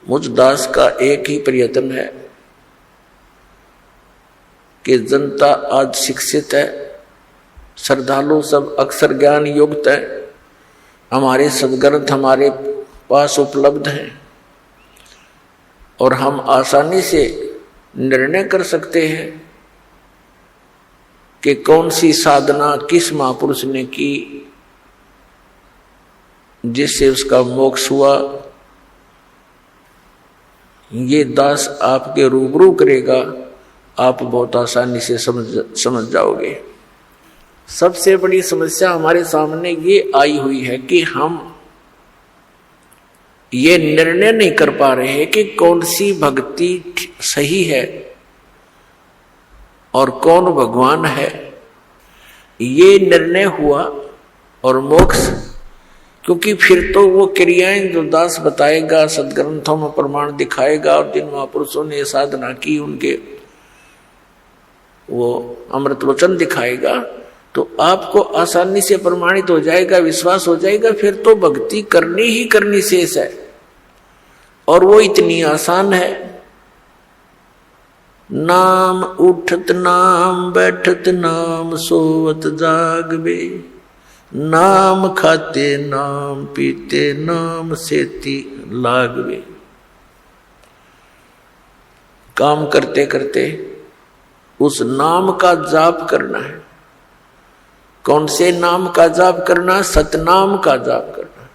मुझ दास का एक ही प्रयत्न है कि जनता आज शिक्षित है, श्रद्धालु सब अक्षर ज्ञान युक्त है, हमारे सद्ग्रंथ हमारे पास उपलब्ध हैं और हम आसानी से निर्णय कर सकते हैं कि कौन सी साधना किस महापुरुष ने की जिससे उसका मोक्ष हुआ। ये दास आपके रूबरू करेगा, आप बहुत आसानी से समझ जाओगे। सबसे बड़ी समस्या हमारे सामने ये आई हुई है कि हम ये निर्णय नहीं कर पा रहे हैं कि कौन सी भक्ति सही है और कौन भगवान है। ये निर्णय हुआ और मोक्ष, क्योंकि फिर तो वो क्रियाएं जो दास बताएगा, सदग्रंथों में प्रमाण दिखाएगा और जिन महापुरुषों ने साधना की उनके वो अमृत वचन दिखाएगा, तो आपको आसानी से प्रमाणित हो जाएगा, विश्वास हो जाएगा। फिर तो भक्ति करनी ही करनी शेष है और वो इतनी आसान है। नाम उठत नाम बैठत नाम सोवत जागबे, नाम खाते नाम पीते नाम सेती लागबे। काम करते करते उस नाम का जाप करना है। कौन से नाम का जाप करना? सतनाम का जाप करना।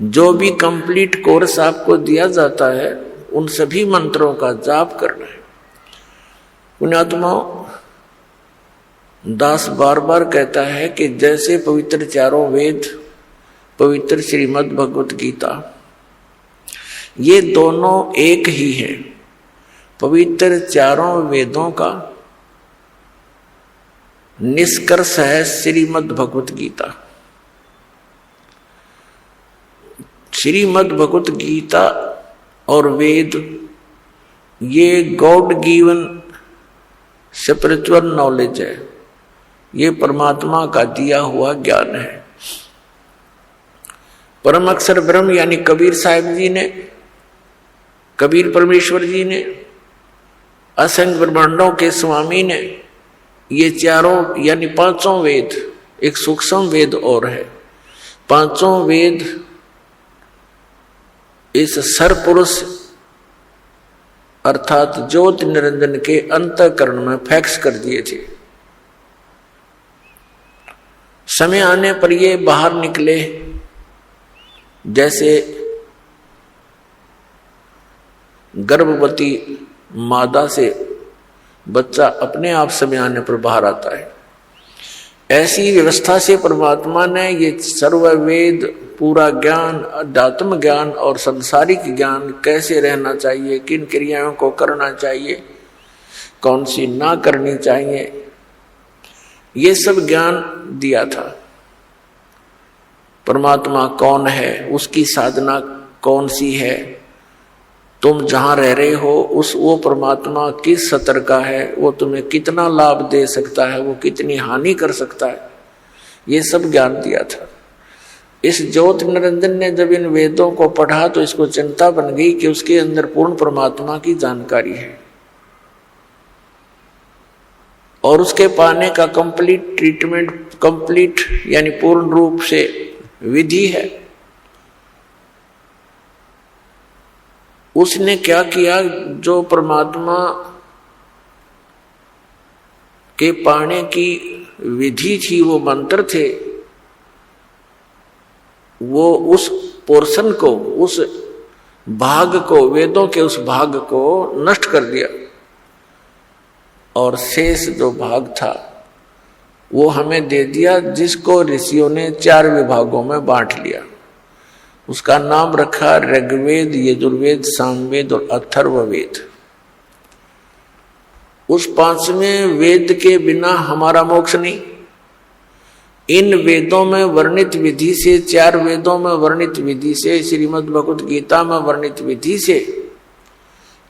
जो भी कंप्लीट कोर्स आपको दिया जाता है उन सभी मंत्रों का जाप करना है। पुण्यात्माओं, दास बार बार कहता है कि जैसे पवित्र चारों वेद, पवित्र श्रीमद् भगवत गीता, ये दोनों एक ही है। पवित्र चारों वेदों का निष्कर्ष है श्रीमद् भगवत गीता। श्रीमद् भगवत गीता और वेद ये गॉड गिवन स्पिरिचुअल नॉलेज है, ये परमात्मा का दिया हुआ ज्ञान है। परम अक्षर ब्रह्म यानी कबीर साहिब जी ने, कबीर परमेश्वर जी ने, असंख्य ब्रह्मांडों के स्वामी ने ये चारों यानी पांचों वेद, एक सूक्ष्म वेद और है, पांचों वेद इस सरपुरुष अर्थात ज्योति निरंजन के अंतःकरण में फैक्स कर दिए थे। समय आने पर ये बाहर निकले, जैसे गर्भवती मादा से बच्चा अपने आप समय आने पर बाहर आता है। ऐसी व्यवस्था से परमात्मा ने ये सर्व वेद, पूरा ज्ञान, अध्यात्म ज्ञान और संसारिक ज्ञान, कैसे रहना चाहिए, किन क्रियाओं को करना चाहिए, कौन सी ना करनी चाहिए, ये सब ज्ञान दिया था। परमात्मा कौन है, उसकी साधना कौन सी है, तुम जहां रह रहे हो उस वो परमात्मा किस स्तर का है, वो तुम्हें कितना लाभ दे सकता है, वो कितनी हानि कर सकता है, ये सब ज्ञान दिया था। इस ज्योति निरंजन ने जब इन वेदों को पढ़ा तो इसको चिंता बन गई कि उसके अंदर पूर्ण परमात्मा की जानकारी है और उसके पाने का कंप्लीट ट्रीटमेंट, कंप्लीट यानी पूर्ण रूप से विधि है। उसने क्या किया, जो परमात्मा के पाने की विधि थी, वो मंत्र थे, वो उस पोर्शन को, उस भाग को, वेदों के उस भाग को नष्ट कर दिया और शेष जो भाग था वो हमें दे दिया, जिसको ऋषियों ने 4 विभागों में बांट लिया। उसका नाम रखा ऋग्वेद, यजुर्वेद, सामवेद और अथर्ववेद। उस 5वें वेद के बिना हमारा मोक्ष नहीं। इन वेदों में वर्णित विधि से, 4 वेदों में वर्णित विधि से, श्रीमद् भगवत गीता में वर्णित विधि से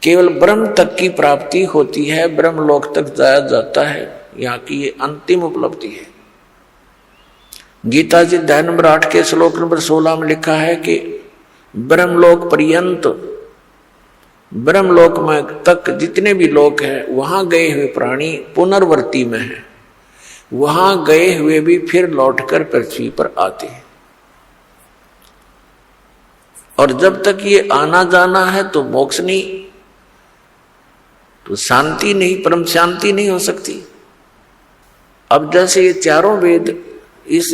केवल ब्रह्म तक की प्राप्ति होती है, ब्रह्म लोक तक जाया जाता है। यहाँ की ये अंतिम उपलब्धि है। गीता जी अध्याय नंबर 8 के श्लोक नंबर 16 में लिखा है कि ब्रह्मलोक पर्यंत ब्रह्मलोक में तक जितने भी लोक हैं वहां गए हुए प्राणी पुनर्वर्ती में हैं, वहां गए हुए भी फिर लौटकर पृथ्वी पर आते हैं। और जब तक ये आना जाना है तो मोक्ष नहीं, तो शांति नहीं, परम शांति नहीं हो सकती। अब जैसे ये चारों वेद इस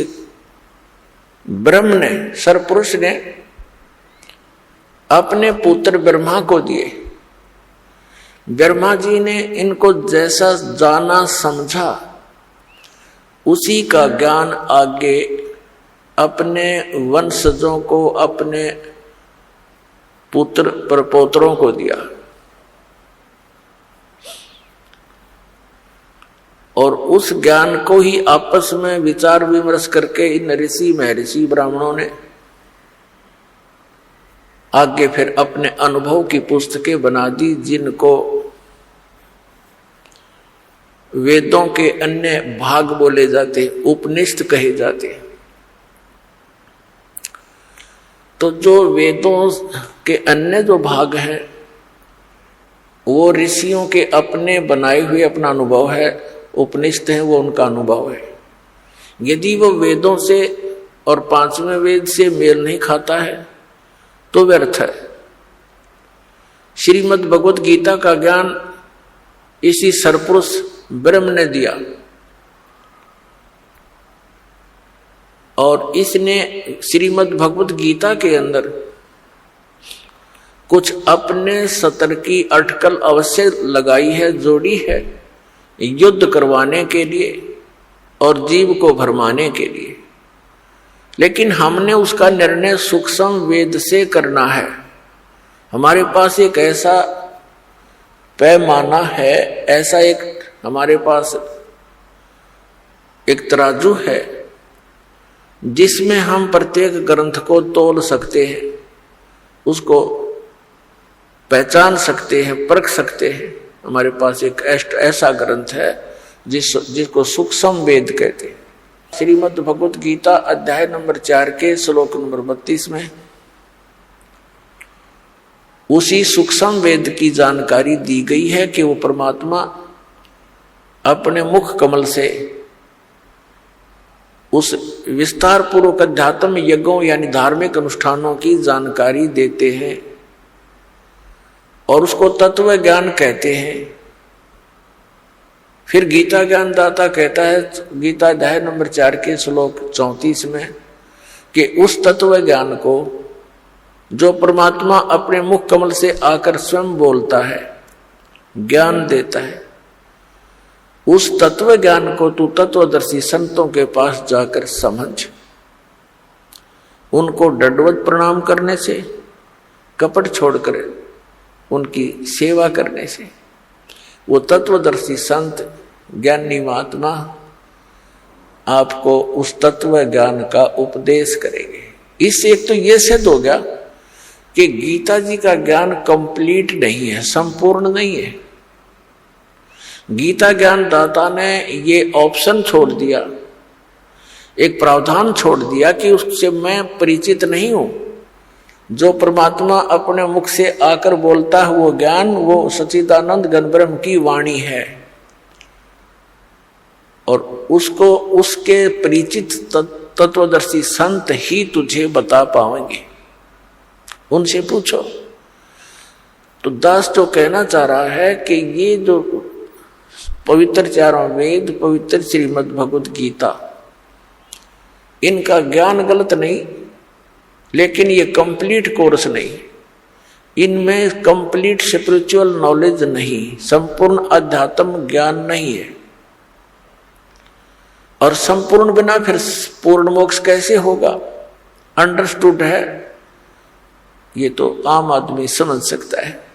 ब्रह्म ने, सरपुरुष ने अपने पुत्र ब्रह्मा को दिए। ब्रह्मा जी ने इनको जैसा जाना समझा उसी का ज्ञान आगे अपने वंशजों को, अपने पुत्र प्रपोत्रों को दिया। और उस ज्ञान को ही आपस में विचार विमर्श करके इन ऋषि महर्षि ब्राह्मणों ने आगे फिर अपने अनुभव की पुस्तकें बना दी, जिनको वेदों के अन्य भाग बोले जाते, उपनिषद कहे जाते। तो जो वेदों के अन्य जो भाग हैं वो ऋषियों के अपने बनाए हुए अपना अनुभव है, उपनिषद है वो उनका अनुभव है। यदि वो वेदों से और पांचवें वेद से मेल नहीं खाता है तो व्यर्थ है। श्रीमद् भगवत गीता का ज्ञान इसी सरपुरुष ब्रह्म ने दिया और इसने श्रीमद् भगवत गीता के अंदर कुछ अपने सतर की अटकल अवश्य लगाई है, जोड़ी है, युद्ध करवाने के लिए और जीव को भरमाने के लिए। लेकिन हमने उसका निर्णय सूक्ष्म वेद से करना है। हमारे पास एक ऐसा पैमाना है, ऐसा एक हमारे पास एक तराजू है जिसमें हम प्रत्येक ग्रंथ को तोल सकते हैं, उसको पहचान सकते हैं, परख सकते हैं। हमारे पास एक ऐसा ग्रंथ है जिसको सूक्ष्म वेद कहते हैं। श्रीमद् भगवत गीता अध्याय नंबर 4 के श्लोक नंबर 32 में उसी सूक्ष्म वेद की जानकारी दी गई है कि वो परमात्मा अपने मुख कमल से उस विस्तार पूर्वक अध्यात्म यज्ञों यानी धार्मिक अनुष्ठानों की जानकारी देते हैं और उसको तत्व ज्ञान कहते हैं। फिर गीता ज्ञान दाता कहता है गीता अध्याय नंबर 4 के श्लोक 34 में कि उस तत्व ज्ञान को जो परमात्मा अपने मुख कमल से आकर स्वयं बोलता है, ज्ञान देता है, उस तत्व ज्ञान को तू तत्वदर्शी संतों के पास जाकर समझ। उनको दंडवत प्रणाम करने से, कपट छोड़कर उनकी सेवा करने से वो तत्वदर्शी संत ज्ञानी महात्मा आपको उस तत्व ज्ञान का उपदेश करेंगे। इससे एक तो ये सिद्ध हो गया कि गीता जी का ज्ञान कंप्लीट नहीं है, संपूर्ण नहीं है। गीता ज्ञान दाता ने ये ऑप्शन छोड़ दिया, एक प्रावधान छोड़ दिया कि उससे मैं परिचित नहीं हूं। जो परमात्मा अपने मुख से आकर बोलता है वो ज्ञान, वो सच्चिदानंद घन ब्रह्म की वाणी है और उसको उसके परिचित तत्वदर्शी संत ही तुझे बता पाएंगे। उनसे पूछो। तो दास जो कहना चाह रहा है कि ये जो पवित्र चारों वेद, पवित्र श्रीमद् भगवत गीता, इनका ज्ञान गलत नहीं, लेकिन ये कंप्लीट कोर्स नहीं, इनमें कंप्लीट स्पिरिचुअल नॉलेज नहीं, संपूर्ण अध्यात्म ज्ञान नहीं है। और संपूर्ण बिना फिर पूर्ण मोक्ष कैसे होगा? अंडरस्टूड है, ये तो आम आदमी समझ सकता है।